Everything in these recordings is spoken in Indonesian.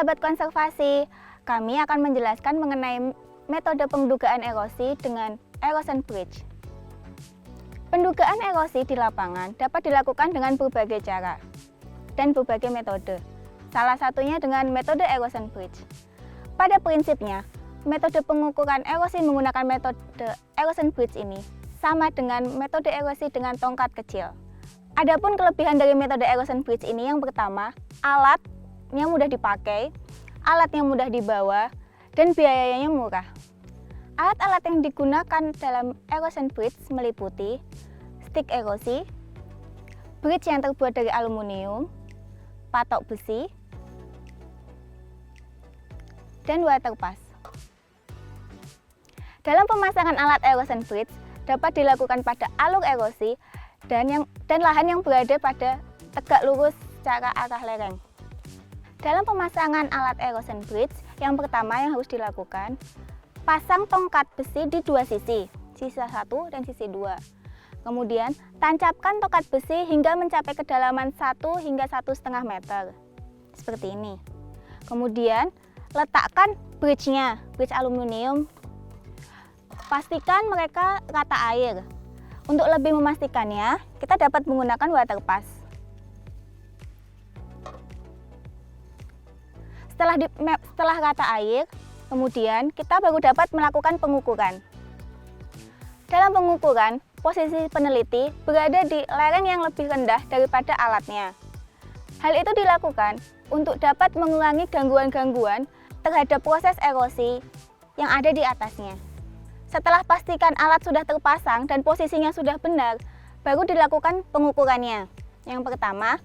sahabat konservasi, kami akan menjelaskan mengenai metode pendugaan erosi dengan erosion bridge. Pendugaan erosi di lapangan dapat dilakukan dengan berbagai cara dan berbagai metode. Salah satunya dengan metode erosion bridge. Pada prinsipnya, metode pengukuran erosi menggunakan metode erosion bridge ini sama dengan metode erosi dengan tongkat kecil. Adapun kelebihan dari metode erosion bridge ini yang pertama, alat yang mudah dipakai, alat yang mudah dibawa, dan biayanya murah. Alat-alat yang digunakan dalam erosion bridge meliputi stick erosi, bridge yang terbuat dari aluminium, patok besi, dan water pass. Dalam pemasangan alat erosion bridge dapat dilakukan pada alur erosi dan lahan yang berada pada tegak lurus secara arah lereng. Dalam pemasangan alat erosion bridge, yang pertama yang harus dilakukan, pasang tongkat besi di dua sisi 1 dan sisi 2. Kemudian, tancapkan tongkat besi hingga mencapai kedalaman 1 hingga 1,5 meter. Seperti ini. Kemudian, letakkan bridge-nya, bridge aluminium. Pastikan mereka rata air. Untuk lebih memastikannya, kita dapat menggunakan water pass. Setelah rata air, kemudian kita baru dapat melakukan pengukuran. Dalam pengukuran, posisi peneliti berada di lereng yang lebih rendah daripada alatnya. Hal itu dilakukan untuk dapat mengurangi gangguan-gangguan terhadap proses erosi yang ada di atasnya. Setelah pastikan alat sudah terpasang dan posisinya sudah benar, baru dilakukan pengukurannya. Yang pertama,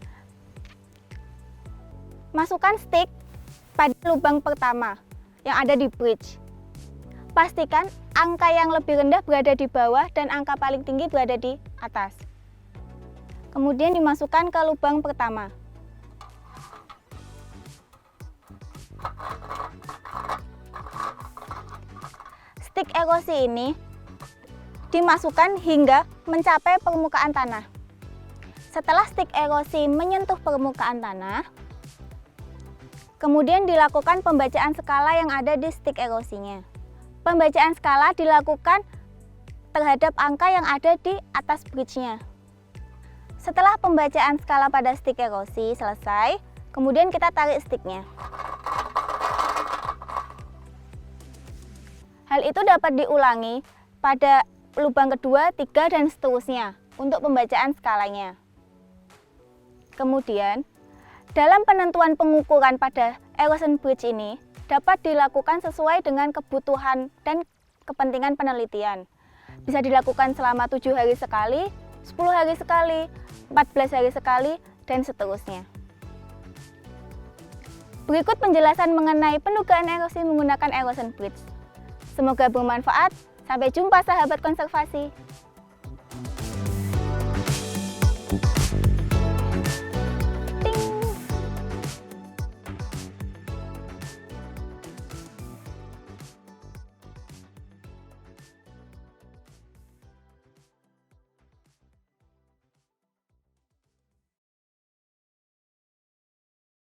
masukkan stick pada lubang pertama yang ada di bridge. Pastikan angka yang lebih rendah berada di bawah dan angka paling tinggi berada di atas. Kemudian dimasukkan ke lubang pertama. Stick erosi ini dimasukkan hingga mencapai permukaan tanah. Setelah stick erosi menyentuh permukaan tanah, kemudian dilakukan pembacaan skala yang ada di stick erosinya. Pembacaan skala dilakukan terhadap angka yang ada di atas bridge-nya. Setelah pembacaan skala pada stick erosi selesai, kemudian kita tarik sticknya. Hal itu dapat diulangi pada lubang kedua, 3, dan seterusnya untuk pembacaan skalanya. Kemudian, dalam penentuan pengukuran pada erosion bridge ini dapat dilakukan sesuai dengan kebutuhan dan kepentingan penelitian. Bisa dilakukan selama 7 hari sekali, 10 hari sekali, 14 hari sekali, dan seterusnya. Berikut penjelasan mengenai pendugaan erosi menggunakan erosion bridge. Semoga bermanfaat. Sampai jumpa sahabat konservasi.